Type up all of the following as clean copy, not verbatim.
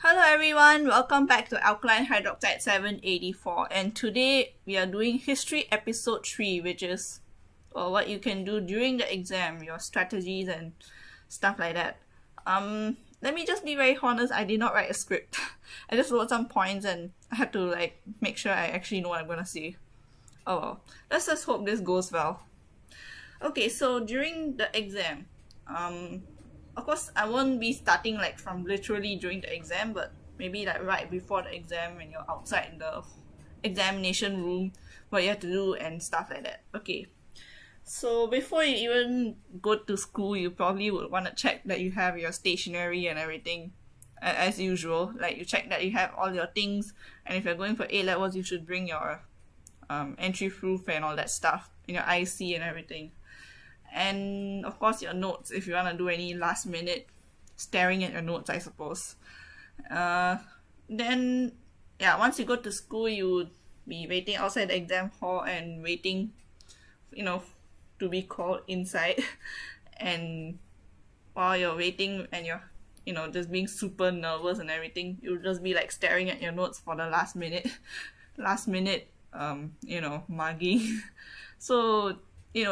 Hello everyone, welcome back to Alkaline Hydroxide 784, and today we are doing History Episode 3, which is what you can do during the exam, your strategies and stuff like that. Let me just be very honest, I did not write a script. I just wrote some points and I had to make sure I actually know what I'm gonna say. Oh well, let's just hope this goes well. Okay, so during the exam, of course, I won't be starting from literally during the exam, but maybe right before the exam when you're outside the examination room, what you have to do and stuff like that. Okay, so before you even go to school, you probably would want to check that you have your stationery and everything as usual. Like you check that you have all your things, and if you're going for A-levels, you should bring your entry proof and all that stuff, and your IC and everything. And of course your notes if you want to do any last minute staring at your notes, I suppose. Then yeah, once you go to school, you would be waiting outside the exam hall and waiting to be called inside. And while you're waiting and you're just being super nervous and everything, you'll just be staring at your notes for the last minute mugging. So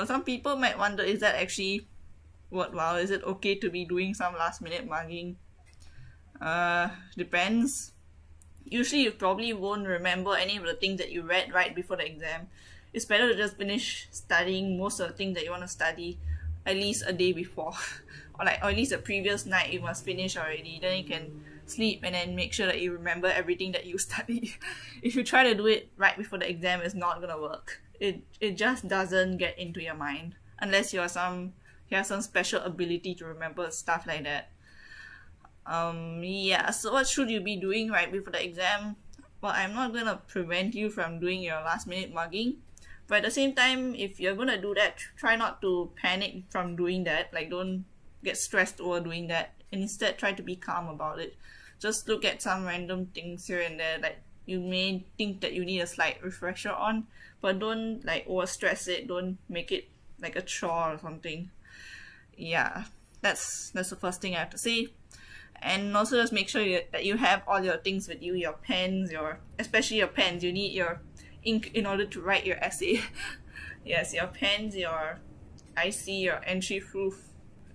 some people might wonder, is that actually worthwhile? Is it okay to be doing some last minute mugging? Depends. Usually you probably won't remember any of the things that you read right before the exam. It's better to just finish studying most of the things that you want to study at least a day before. or at least the previous night you must finish already. Then you can sleep and then make sure that you remember everything that you study. If you try to do it right before the exam, it's not gonna work. It just doesn't get into your mind unless you have some special ability to remember stuff like that. Yeah, so what should you be doing right before the exam? Well, I'm not gonna prevent you from doing your last minute mugging, but at the same time, if you're gonna do that, try not to panic from doing that. Don't get stressed over doing that, and instead try to be calm about it. Just look at some random things here and there you may think that you need a slight refresher on, but don't over stress it. Don't make it like a chore or something. Yeah, that's the first thing I have to say. And also just make sure that you have all your things with you, your pens, especially your pens. You need your ink in order to write your essay. Yes, your pens, your IC, your entry proof,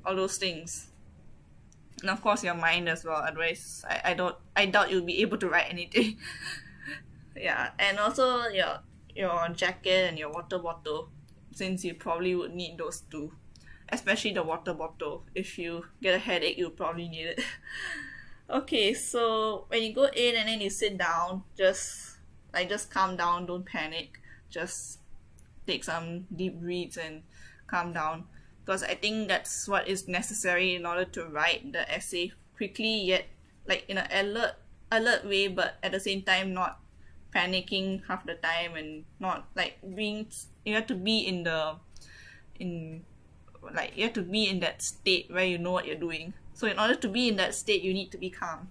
all those things. And of course your mind as well, otherwise I doubt you'll be able to write anything. Yeah, and also your jacket and your water bottle, since you probably would need those too, especially the water bottle. If you get a headache, you'll probably need it. Okay, so when you go in and then you sit down, just calm down, don't panic, just take some deep breaths and calm down, because I think that's what is necessary in order to write the essay quickly, yet in an alert way, but at the same time not panicking half the time, and not you have to be in that state where you know what you're doing. So in order to be in that state, you need to be calm.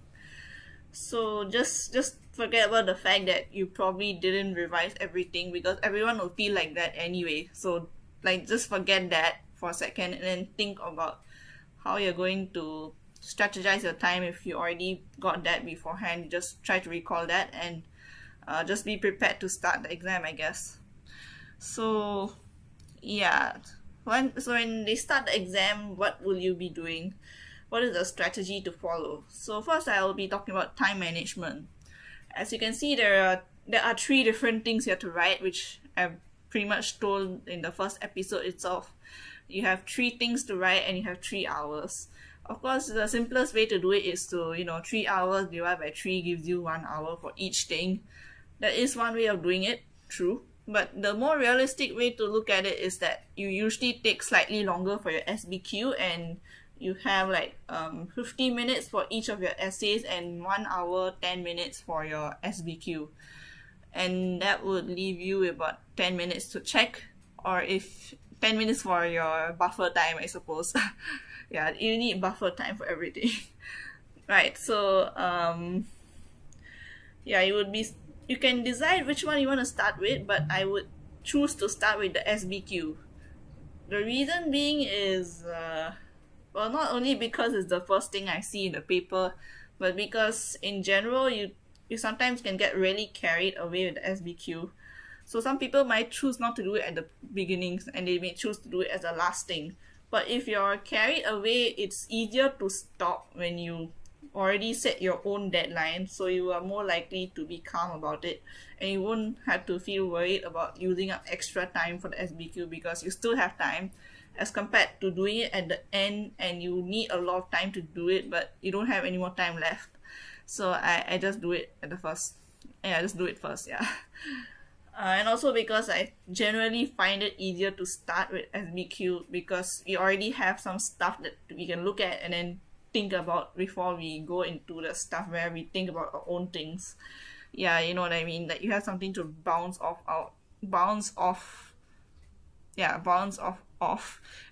So just forget about the fact that you probably didn't revise everything, because everyone will feel like that anyway. So just forget that for a second and then think about how you're going to strategize your time. If you already got that beforehand, just try to recall that and just be prepared to start the exam, I guess. So yeah, when they start the exam, what will you be doing? What is the strategy to follow? So first I will be talking about time management. As you can see, there are 3 different things you have to write, which I've pretty much told in the first episode itself. You have 3 things to write and you have 3 hours. Of course, the simplest way to do it is to 3 hours divided by 3 gives you 1 hour for each thing. That is one way of doing it, true. But the more realistic way to look at it is that you usually take slightly longer for your SBQ, and you have 50 minutes for each of your essays and 1 hour 10 minutes for your SBQ. And that would leave you about 10 minutes to check, or if 10 minutes for your buffer time, I suppose. Yeah, you need buffer time for everything. Right, so yeah, you can decide which one you want to start with, but I would choose to start with the SBQ. The reason being is well, not only because it's the first thing I see in the paper, But because in general you sometimes can get really carried away with the SBQ. So some people might choose not to do it at the beginnings, and they may choose to do it as the last thing. But if you're carried away, it's easier to stop when you already set your own deadline, so you are more likely to be calm about it, and you won't have to feel worried about using up extra time for the SBQ because you still have time, as compared to doing it at the end and you need a lot of time to do it but you don't have any more time left. So I just do it at the first. Yeah, I just do it first, yeah. And also because I generally find it easier to start with SBQ because we already have some stuff that we can look at and then think about before we go into the stuff where we think about our own things. Yeah, you know what I mean? Like you have something to bounce off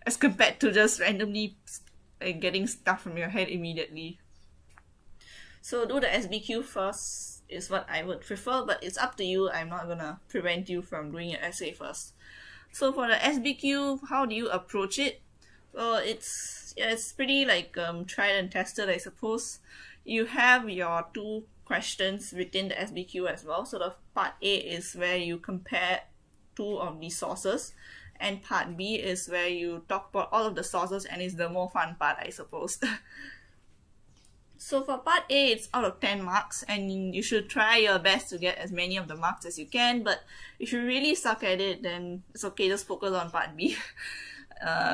as compared to just randomly getting stuff from your head immediately. So do the SBQ first is what I would prefer, but it's up to you. I'm not gonna prevent you from doing your essay first. So for the SBQ, how do you approach it? Well, it's pretty like tried and tested, I suppose. You have your 2 questions within the SBQ as well. So the part A is where you compare 2 of the sources, and part B is where you talk about all of the sources, and it's the more fun part, I suppose. So for part A, it's out of 10 marks, and you should try your best to get as many of the marks as you can, but if you really suck at it, then it's okay, just focus on part B.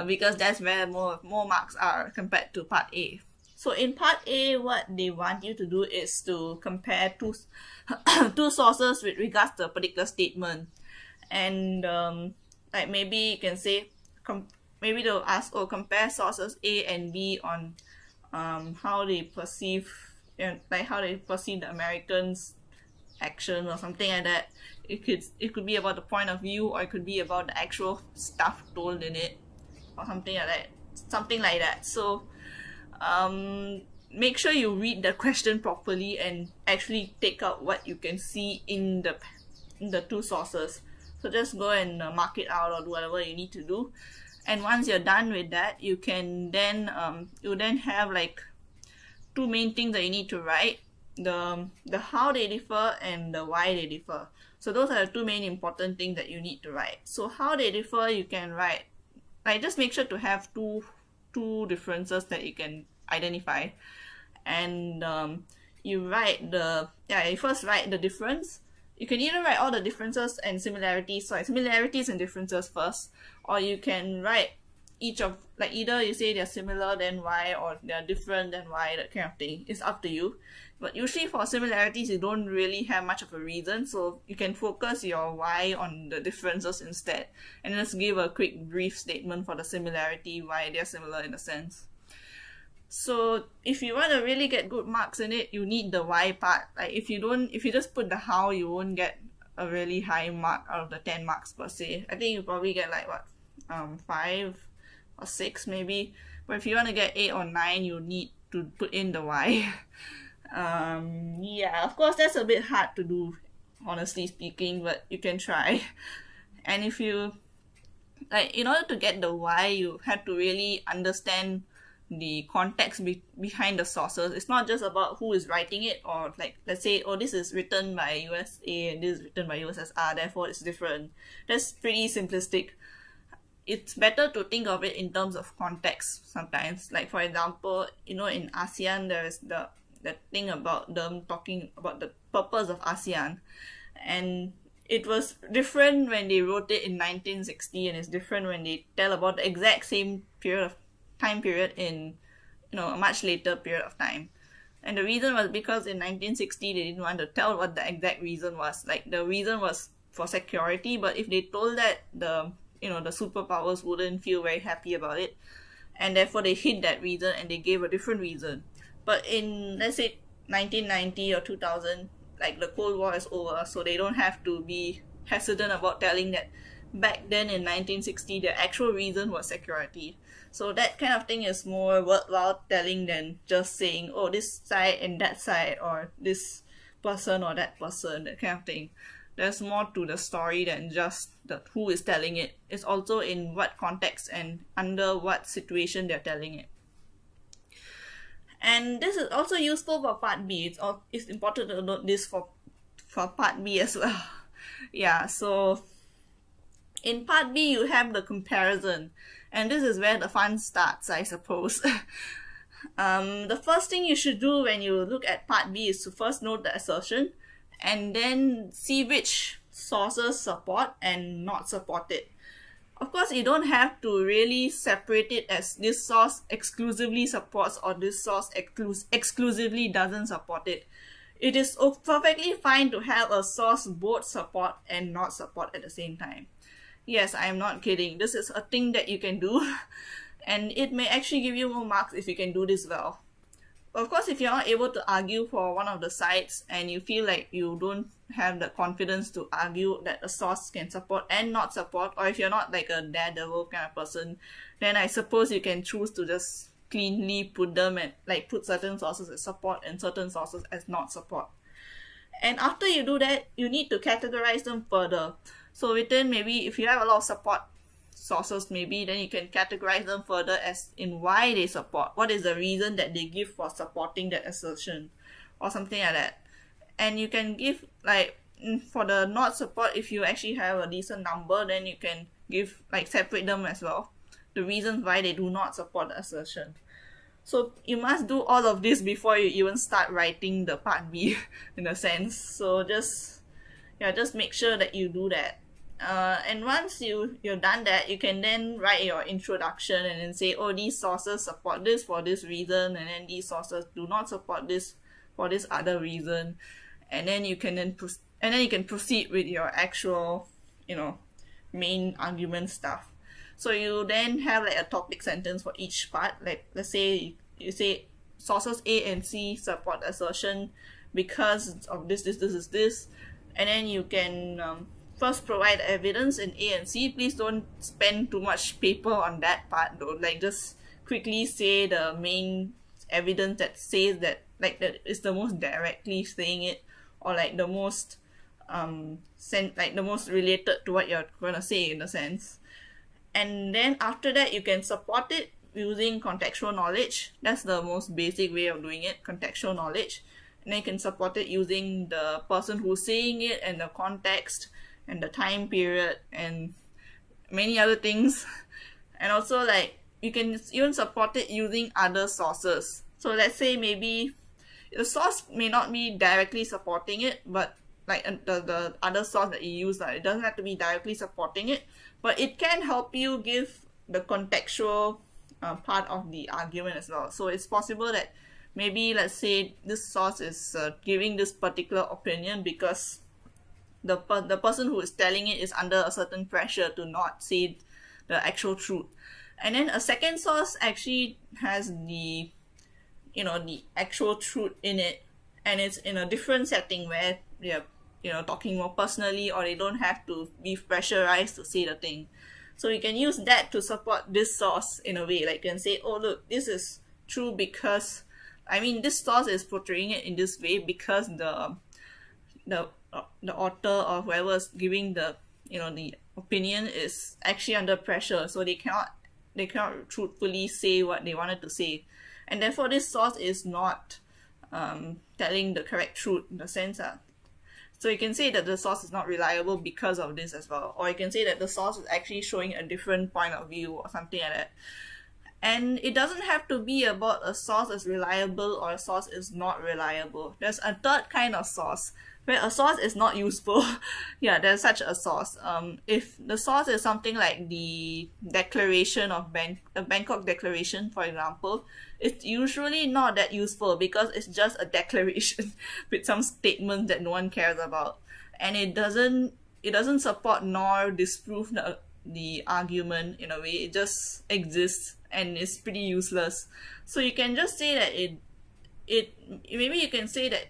Because that's where more marks are compared to part A. So in part A, what they want you to do is to compare two sources with regards to a particular statement. And like maybe you can say, maybe they'll ask, oh, compare sources A and B on how they perceive, like how they perceive the Americans' action or something like that. It could be about the point of view, or it could be about the actual stuff told in it, or something like that. So make sure you read the question properly and actually take out what you can see in the 2 sources. So just go and mark it out or do whatever you need to do. And once you're done with that, you can then you then have like 2 main things that you need to write: the how they differ and the why they differ. So those are the 2 main important things that you need to write. So how they differ, you can write, like, just make sure to have two differences that you can identify, and you first write the difference. You can either write all the differences and similarities, so similarities and differences first, or you can write each of, like, either you say they're similar then why, or they're different then why, that kind of thing. It's up to you. But usually for similarities, you don't really have much of a reason, so you can focus your why on the differences instead, and just give a quick brief statement for the similarity, why they're similar in a sense. So if you want to really get good marks in it, you need the why part. Like if you just put the how, you won't get a really high mark out of the 10 marks per se. I think you probably get like what, 5 or 6 maybe. But if you want to get 8 or 9, you need to put in the why. Yeah, of course that's a bit hard to do, honestly speaking, but you can try. And if you, like, in order to get the why, you have to really understand the context behind the sources. It's not just about who is writing it, or like, let's say, oh, this is written by USA and this is written by USSR, therefore it's different. That's pretty simplistic. It's better to think of it in terms of context sometimes. Like for example, in ASEAN, there is the thing about them talking about the purpose of ASEAN, and it was different when they wrote it in 1960, and it's different when they tell about the exact same time period in a much later period of time. And the reason was because in 1960 they didn't want to tell what the exact reason was. Like the reason was for security, but if they told that, the superpowers wouldn't feel very happy about it, and therefore they hid that reason and they gave a different reason. But in, let's say, 1990 or 2000, like the Cold War is over, so they don't have to be hesitant about telling that back then in 1960 the actual reason was security. So that kind of thing is more worthwhile telling than just saying, oh, this side and that side, or this person or that person, that kind of thing. There's more to the story than just who is telling it. It's also in what context and under what situation they're telling it. And this is also useful for part B. It's important to note this for part B as well. Yeah, so in part B you have the comparison, and this is where the fun starts, I suppose. The first thing you should do when you look at part B is to first note the assertion and then see which sources support and not support it. Of course, you don't have to really separate it as this source exclusively supports or this source exclusively doesn't support it. It is perfectly fine to have a source both support and not support at the same time. Yes, I am not kidding. This is a thing that you can do, and it may actually give you more marks if you can do this well. Of course, if you're not able to argue for one of the sides and you feel like you don't have the confidence to argue that a source can support and not support, or if you're not like a daredevil kind of person, then I suppose you can choose to just cleanly put them and like put certain sources as support and certain sources as not support. And after you do that, you need to categorize them further. So within, maybe if you have a lot of support sources, maybe then you can categorize them further as in why they support. What is the reason that they give for supporting that assertion or something like that. And you can give, like, for the not support, if you actually have a decent number, then you can give, like, separate them as well, the reasons why they do not support the assertion. So you must do all of this before you even start writing the part B in a sense. So just make sure that you do that. And once you're done that, you can then write your introduction and then say, oh, these sources support this for this reason, and then these sources do not support this for this other reason, and then you can proceed with your actual, main argument stuff. So you then have like a topic sentence for each part. Like, let's say you say sources A and C support assertion because of this, and then you can first provide evidence in A and C. Please don't spend too much paper on that part though. Like, just quickly say the main evidence that says that, like, that is the most directly saying it, or like the most the most related to what you're gonna say in a sense. And then after that, you can support it using contextual knowledge. That's the most basic way of doing it, contextual knowledge. And then you can support it using the person who's saying it and the context and the time period and many other things. And also, like, you can even support it using other sources. So let's say maybe the source may not be directly supporting it, but like the other source that you use, it doesn't have to be directly supporting it, but it can help you give the contextual part of the argument as well. So it's possible that maybe, let's say, this source is giving this particular opinion because the person who is telling it is under a certain pressure to not say the actual truth. And then a second source actually has the actual truth in it, and it's in a different setting where they're talking more personally, or they don't have to be pressurized to say the thing. So you can use that to support this source in a way. Like, you can say, oh, look, this is true because, this source is portraying it in this way because the author or whoever is giving the the opinion is actually under pressure, so they cannot truthfully say what they wanted to say, and therefore this source is not telling the correct truth in the sense that. So you can say that the source is not reliable because of this as well, or you can say that the source is actually showing a different point of view or something like that. And it doesn't have to be about a source is reliable or a source is not reliable. There's a third kind of source where a source is not useful. Yeah, there's such a source. If the source is something like the Declaration of the Bangkok Declaration, for example, it's usually not that useful because it's just a declaration with some statements that no one cares about, and it doesn't support nor disprove the argument in a way. It just exists and it's pretty useless. So you can just say that maybe you can say that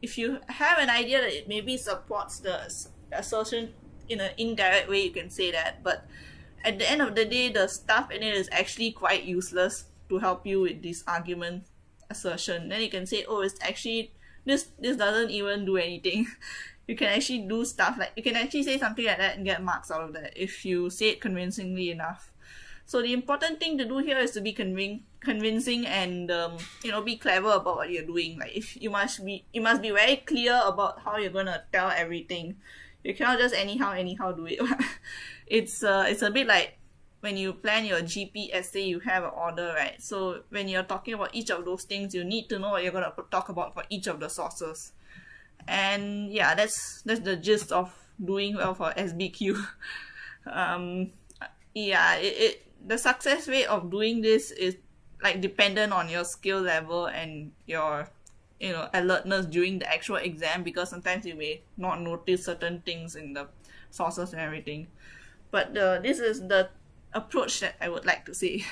if you have an idea that it maybe supports the assertion in an indirect way, you can say that, but at the end of the day, the stuff in it is actually quite useless to help you with this argument assertion. Then you can say, oh, it's actually this doesn't even do anything. You can actually do stuff like, you can actually say something like that and get marks out of that if you say it convincingly enough. So the important thing to do here is to be convincing and be clever about what you're doing. Like if you must be very clear about how you're gonna tell everything. You cannot just anyhow do it. It's a bit like when you plan your GP essay, you have an order, right? So when you're talking about each of those things, you need to know what you're gonna talk about for each of the sources. And yeah, that's the gist of doing well for SBQ. Yeah, the success rate of doing this is like dependent on your skill level and your alertness during the actual exam, because sometimes you may not notice certain things in the sources and everything. But this is the approach that I would like to say.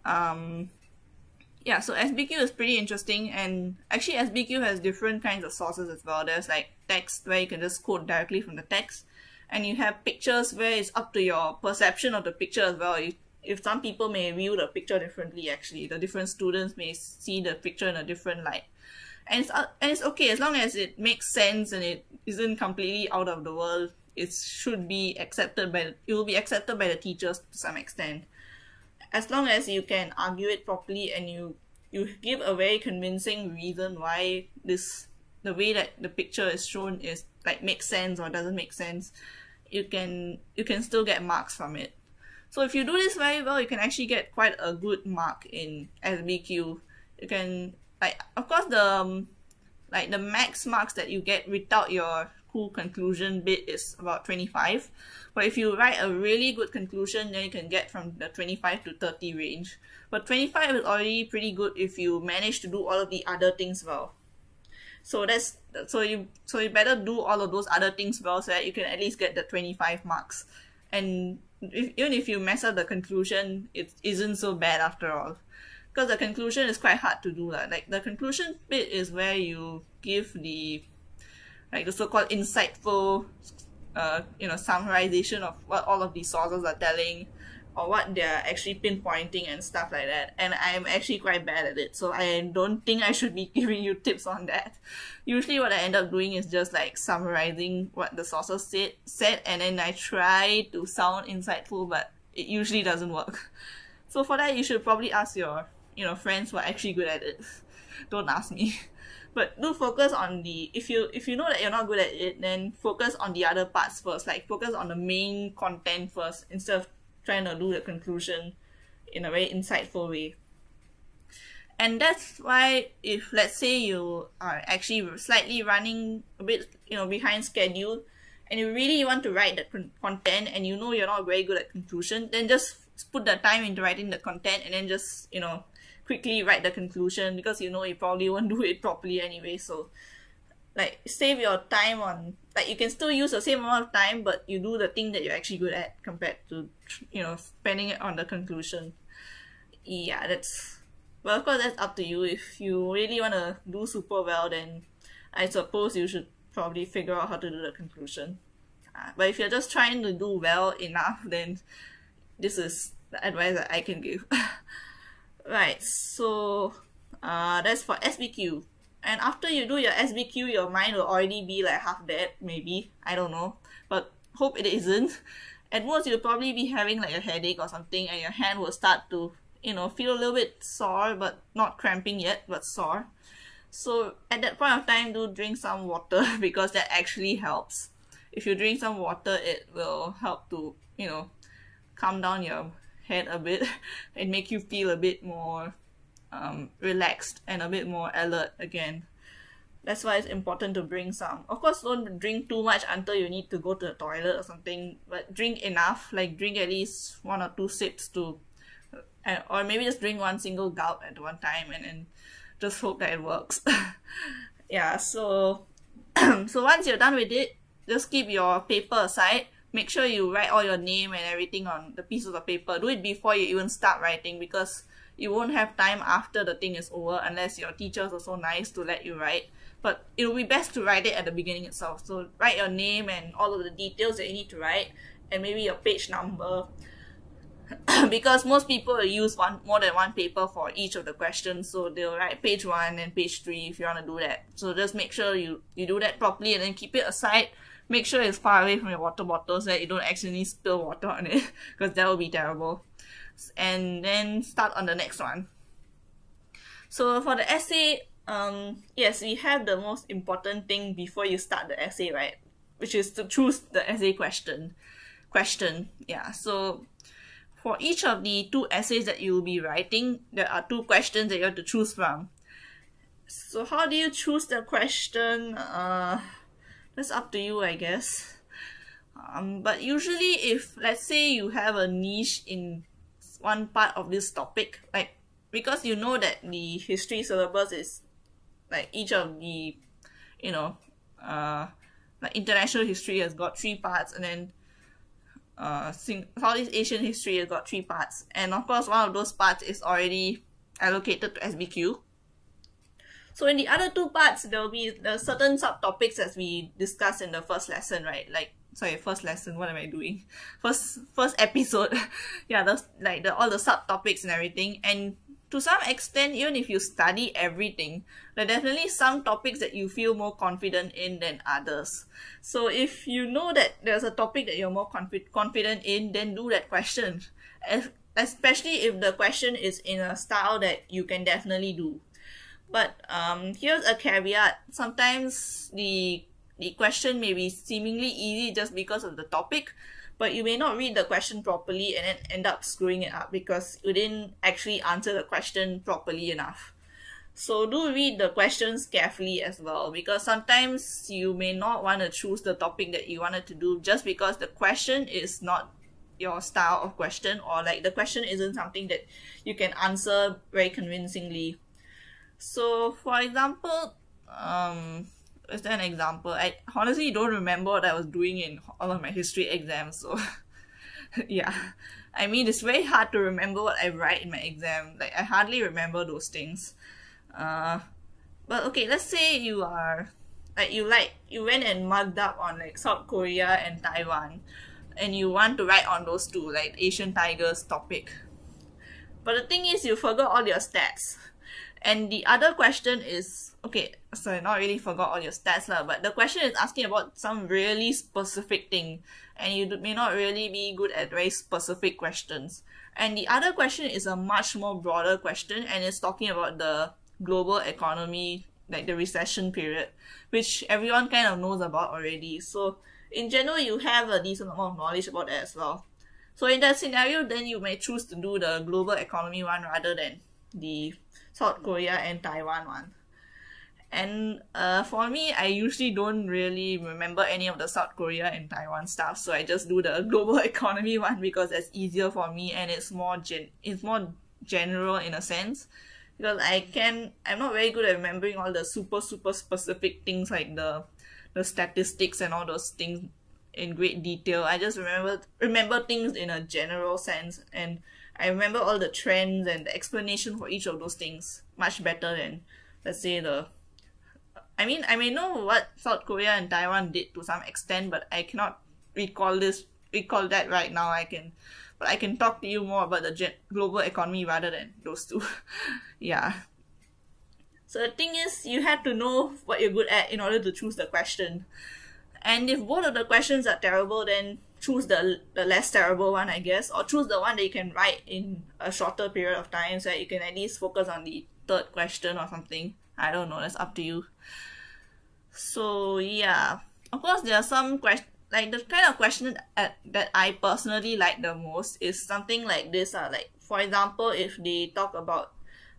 Yeah, so SBQ is pretty interesting, and actually SBQ has different kinds of sources as well. There's like text where you can just quote directly from the text, and you have pictures where it's up to your perception of the picture as well. If some people may view the picture differently, actually, the different students may see the picture in a different light. And it's okay as long as it makes sense and it isn't completely out of the world. It will be accepted by the teachers to some extent. As long as you can argue it properly and you give a very convincing reason why the way that the picture is shown is like makes sense or doesn't make sense, you can still get marks from it. So if you do this very well, you can actually get quite a good mark in SBQ. You can, like, of course, the max marks that you get without your cool conclusion bit is about 25. But if you write a really good conclusion, then you can get from the 25 to 30 range. But 25 is already pretty good if you manage to do all of the other things well. So you better do all of those other things well so that you can at least get the 25 marks. And even if you mess up the conclusion, it isn't so bad after all. Because the conclusion is quite hard to do. Like the conclusion bit is where you give the so-called insightful summarization of what all of these sources are telling, or what they're actually pinpointing and stuff like that. And I'm actually quite bad at it, so I don't think I should be giving you tips on that. Usually what I end up doing is just like summarizing what the sources said, and then I try to sound insightful, but it usually doesn't work. So for that, you should probably ask your friends who are actually good at it. Don't ask me. But do focus on if you know that you're not good at it, then focus on the other parts first. Like focus on the main content first instead of trying to do the conclusion in a very insightful way. And that's why if let's say you are actually slightly running a bit behind schedule, and you really want to write the content and you know you're not very good at conclusion, then just put the time into writing the content and then just quickly write the conclusion, because you probably won't do it properly anyway. So like save your time on, like you can still use the same amount of time, but you do the thing that you're actually good at compared to spending it on the conclusion. Yeah, well, of course that's up to you. If you really want to do super well, then I suppose you should probably figure out how to do the conclusion. But if you're just trying to do well enough, then this is the advice that I can give. Right, so that's for SBQ. And after you do your SBQ, your mind will already be like half dead, maybe. I don't know. But hope it isn't. At most, you'll probably be having like a headache or something, and your hand will start to, feel a little bit sore, but not cramping yet, but sore. So at that point of time, do drink some water, because that actually helps. If you drink some water, it will help to, calm down your head a bit and make you feel a bit more relaxed and a bit more alert again. That's why it's important to bring some. Of course, don't drink too much until you need to go to the toilet or something, but drink enough, like drink at least 1 or 2 sips or maybe just drink one single gulp at one time, and then just hope that it works. Yeah, so so once you're done with it, just keep your paper aside. Make sure you write all your name and everything on the pieces of paper. Do it before you even start writing, because you won't have time after the thing is over unless your teachers are so nice to let you write. But it will be best to write it at the beginning itself. So write your name and all of the details that you need to write, and maybe your page number. because most people will use more than one paper for each of the questions, so they'll write page 1 and page 3 if you want to do that. So just make sure you do that properly, and then keep it aside. Make sure it's far away from your water bottle so that you don't accidentally spill water on it, because that will be terrible. And then start on the next one. So for the essay, yes, we have the most important thing before you start the essay, right? Which is to choose the essay question. Yeah, so for each of the 2 essays that you will be writing, there are 2 questions that you have to choose from. So how do you choose the question? That's up to you, I guess. But usually if, let's say, you have a niche in one part of this topic, like, because you know that the history syllabus is, like, each of the, you know, like international history has got 3 parts, and then Southeast Asian history has got 3 parts, and of course one of those parts is already allocated to SBQ. So in the other 2 parts, there will be the certain subtopics as we discussed in the first lesson, right? Like, sorry, first lesson, what am I doing? First episode. Yeah, all the subtopics and everything. And to some extent, even if you study everything, there are definitely some topics that you feel more confident in than others. So if you know that there's a topic that you're more confident in, then do that question. Especially if the question is in a style that you can definitely do. But here's a caveat. Sometimes the question may be seemingly easy just because of the topic, but you may not read the question properly and then end up screwing it up because you didn't actually answer the question properly enough. So do read the questions carefully as well, because sometimes you may not want to choose the topic that you wanted to do just because the question is not your style of question, or like the question isn't something that you can answer very convincingly. So for example, is there an example? I honestly don't remember what I was doing in all of my history exams, so yeah. I mean, it's very hard to remember what I write in my exam. Like, I hardly remember those things. But okay, let's say you are, you went and mugged up on like South Korea and Taiwan, and you want to write on those 2, like Asian tigers topic. But the thing is, you forgot all your stats. And the other question is, okay, so not really forgot all your stats lah, but the question is asking about some really specific thing, and you may not really be good at very specific questions. And the other question is a much more broader question, and it's talking about the global economy, like the recession period, which everyone kind of knows about already. So in general, you have a decent amount of knowledge about that as well. So in that scenario, then you may choose to do the global economy one rather than the South Korea and Taiwan one. And for me, I usually don't really remember any of the South Korea and Taiwan stuff, so I just do the global economy one because that's easier for me, and it's more general in a sense, because I'm not very good at remembering all the super specific things like the statistics and all those things in great detail. I just remember things in a general sense, and I remember all the trends and the explanation for each of those things much better than, let's say, I mean, I may know what South Korea and Taiwan did to some extent, but I cannot recall that right now. But I can talk to you more about the global economy rather than those 2. Yeah. So the thing is, you have to know what you're good at in order to choose the question. And if both of the questions are terrible, then choose the less terrible one, I guess, or choose the one that you can write in a shorter period of time so that you can at least focus on the 3rd question or something. I don't know, that's up to you. So yeah, of course there are some questions, like the kind of question that I personally like the most is something like this. Like, for example, if they talk about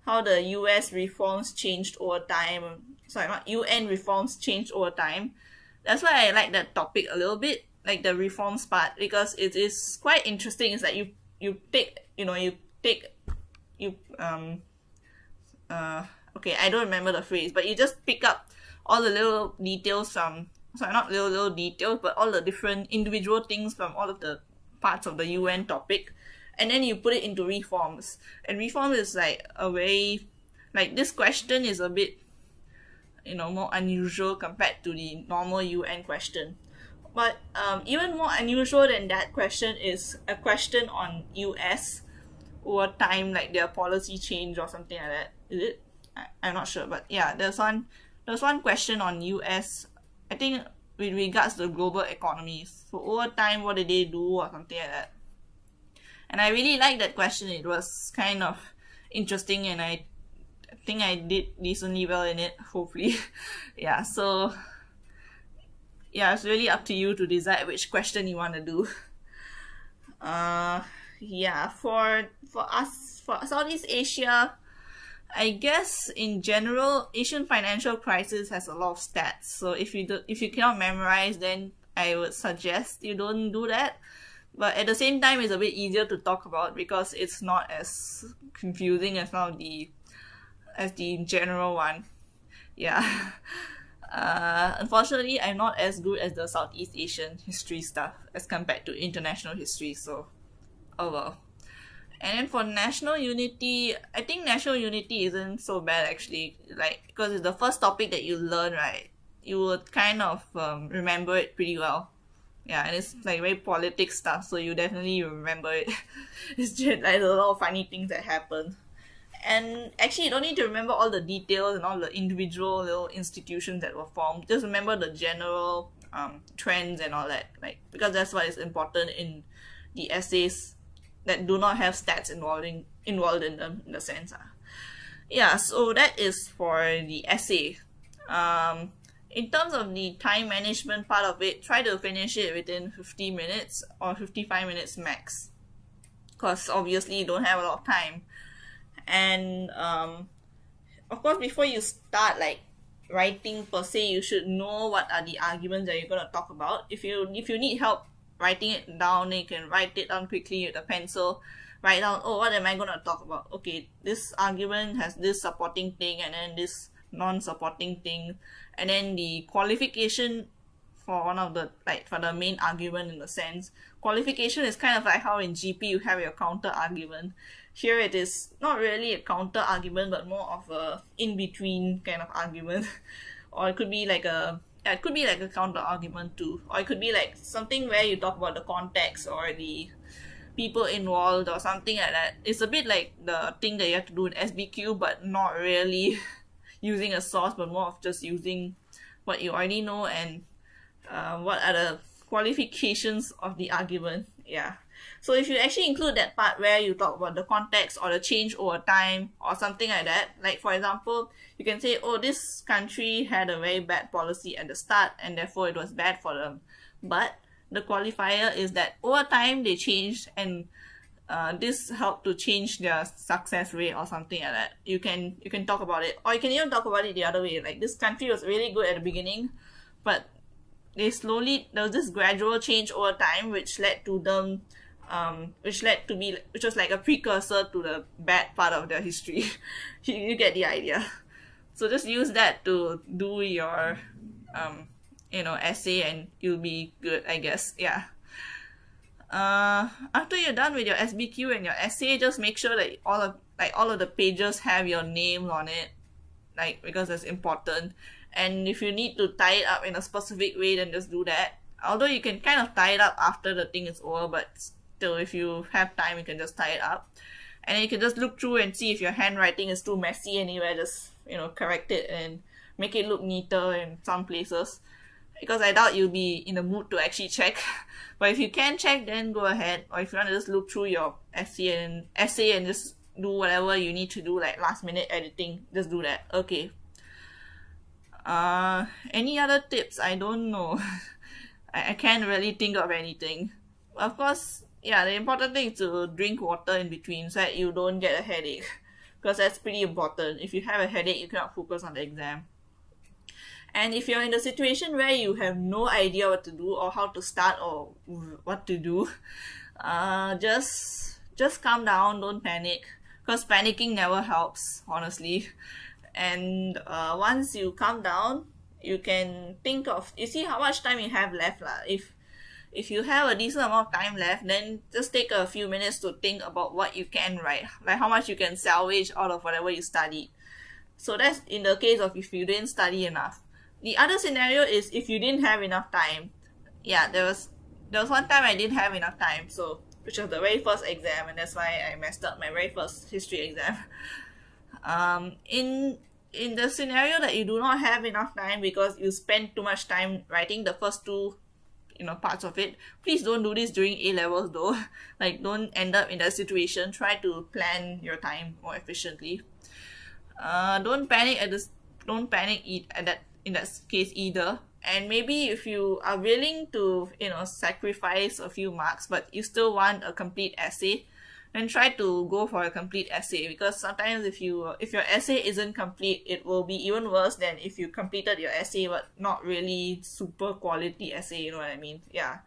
how the US reforms changed over time, sorry, not UN reforms changed over time. That's why I like that topic a little bit, like the reforms part, because it is quite interesting. It's like okay, I don't remember the phrase, but you just pick up all the little details from, sorry, not little details, but all the different individual things from all of the parts of the UN topic, and then you put it into reforms. And reform is like a very, like, this question is a bit, more unusual compared to the normal UN question. But even more unusual than that question is a question on US over time, like their policy change or something like that. Is it? I'm not sure, but yeah, there's one question on US, I think, with regards to global economies. So over time, what did they do or something like that? And I really liked that question. It was kind of interesting, and I think I did decently well in it, hopefully. Yeah, so yeah, it's really up to you to decide which question you want to do. Yeah, for us, for Southeast Asia, I guess in general, Asian financial crisis has a lot of stats. So if you cannot memorize, then I would suggest you don't do that. But at the same time, it's a bit easier to talk about because it's not as confusing as some of the general one. Yeah. Unfortunately, I'm not as good as the Southeast Asian history stuff as compared to international history, so oh well. And then for national unity, I think national unity isn't so bad actually, like, because it's the first topic that you learn, right? You would kind of remember it pretty well. Yeah, and it's like very politics stuff, so you definitely remember it. It's just like a lot of funny things that happen. And actually, you don't need to remember all the details and all the individual little institutions that were formed. Just remember the general trends and all that, like, because that's what is important in the essays that do not have stats involved in them, in the sense. Yeah, so that is for the essay. In terms of the time management part of it, try to finish it within 50 minutes or 55 minutes max, because obviously you don't have a lot of time. And of course, before you start like writing per se, you should know what are the arguments that you're going to talk about. If you need help writing it down, you can write it down quickly with a pencil. Write down, oh, what am I going to talk about? Okay, this argument has this supporting thing and then this non-supporting thing, and then the qualification for one of the, like, for the main argument, in the sense. Qualification is kind of like how in GP you have your counter argument. Here it is not really a counter argument, but more of a in-between kind of argument. Or it could be like a counter argument too. Or it could be like something where you talk about the context or the people involved or something like that. It's a bit like the thing that you have to do in SBQ, but not really using a source, but more of just using what you already know and what are the qualifications of the argument. Yeah. So if you actually include that part where you talk about the context or the change over time or something like that, like for example, you can say, oh, this country had a very bad policy at the start and therefore it was bad for them. But the qualifier is that over time they changed and this helped to change their success rate or something like that. You can talk about it, or you can even talk about it the other way. Like, this country was really good at the beginning, but there was this gradual change over time, which led to them, which was like a precursor to the bad part of their history. You get the idea. So just use that to do your, essay, and you'll be good, I guess. Yeah. After you're done with your SBQ and your essay, just make sure that all of the pages have your name on it, like, because that's important. And if you need to tie it up in a specific way, then just do that. Although you can kind of tie it up after the thing is over, but still, if you have time, you can just tie it up. And then you can just look through and see if your handwriting is too messy anywhere, just, correct it and make it look neater in some places. Because I doubt you'll be in the mood to actually check. But if you can check, then go ahead. Or if you want to just look through your essay and just do whatever you need to do, like last minute editing, just do that. Okay. Any other tips? I don't know. I can't really think of anything. Of course, yeah, the important thing is to drink water in between so that you don't get a headache. Because that's pretty important. If you have a headache, you cannot focus on the exam. And if you're in a situation where you have no idea what to do or how to start or what to do, just calm down, don't panic. Because panicking never helps, honestly. And once you calm down, you can think of, you see how much time you have left. If you have a decent amount of time left, then just take a few minutes to think about what you can write. Like how much you can salvage out of whatever you studied. So that's in the case of if you didn't study enough. The other scenario is if you didn't have enough time. yeah, there was one time I didn't have enough time, so which was the very first exam, and that's why I messed up my very first history exam. In the scenario that you do not have enough time because you spend too much time writing the first two parts of it, please don't do this during A levels though. Like, don't end up in that situation. Try to plan your time more efficiently. Don't panic at that in that case either. And maybe if you are willing to sacrifice a few marks but you still want a complete essay, then try to go for a complete essay, because sometimes if your essay isn't complete, it will be even worse than if you completed your essay but not really super quality essay, you know what I mean? Yeah.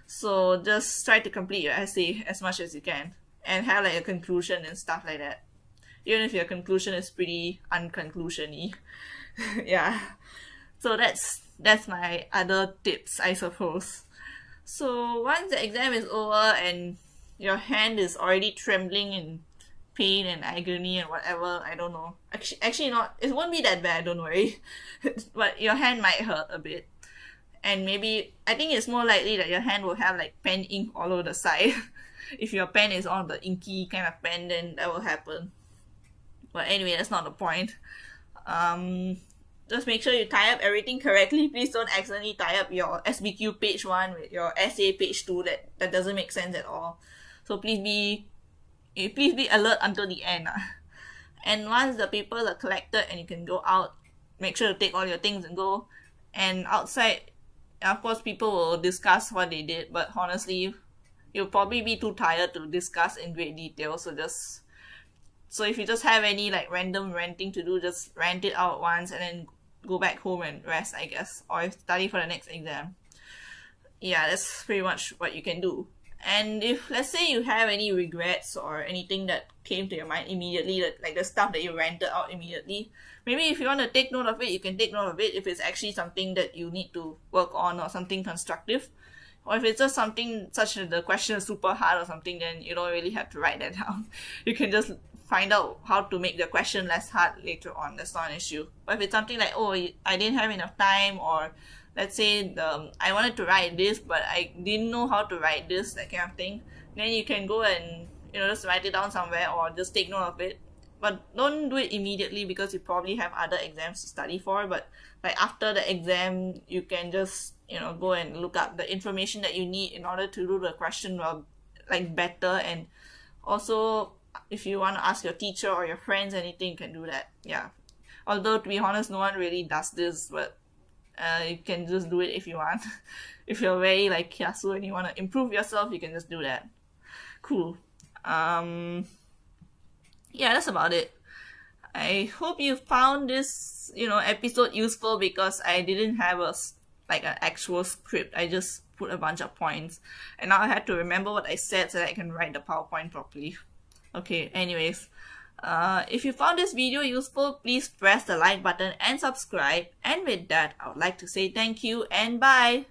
So just try to complete your essay as much as you can and have like a conclusion and stuff like that, even if your conclusion is pretty unconclusion-y. Yeah. So that's my other tips, I suppose. So once the exam is over and your hand is already trembling in pain and agony and whatever, I don't know. Actually not, it won't be that bad, don't worry. But your hand might hurt a bit. And maybe, I think it's more likely that your hand will have like pen ink all over the side. If your pen is on the inky kind of pen, then that will happen. But anyway, that's not the point. Just make sure you tie up everything correctly. Please don't accidentally tie up your SBQ page 1 with your essay page 2. That doesn't make sense at all. So please be alert until the end. And once the papers are collected and you can go out, make sure to take all your things and go. And outside, of course, people will discuss what they did, but honestly, you'll probably be too tired to discuss in great detail. So if you just have any like random ranting to do, just rant it out once and then go back home and rest, I guess, or study for the next exam. Yeah, that's pretty much what you can do. And if, let's say, you have any regrets or anything that came to your mind immediately, like the stuff that you ranted out immediately, maybe if you want to take note of it, you can take note of it if it's actually something that you need to work on or something constructive. Or if it's just something such as the question is super hard or something, then you don't really have to write that down. You can just find out how to make the question less hard later on. That's not an issue. But if it's something like, oh, I didn't have enough time, or let's say I wanted to write this but I didn't know how to write this, that kind of thing, then you can go and just write it down somewhere or just take note of it. But don't do it immediately because you probably have other exams to study for. But like after the exam, you can just go and look up the information that you need in order to do the question better. And also, if you want to ask your teacher or your friends anything, you can do that. Yeah. Although to be honest, no one really does this, but you can just do it if you want. If you're very like kiasu and you want to improve yourself, you can just do that. Cool. Yeah, that's about it. I hope you found this episode useful, because I didn't have an actual script. I just put a bunch of points and now I had to remember what I said so that I can write the PowerPoint properly. Okay, anyways, if you found this video useful, please press the like button and subscribe. And with that, I would like to say thank you and bye.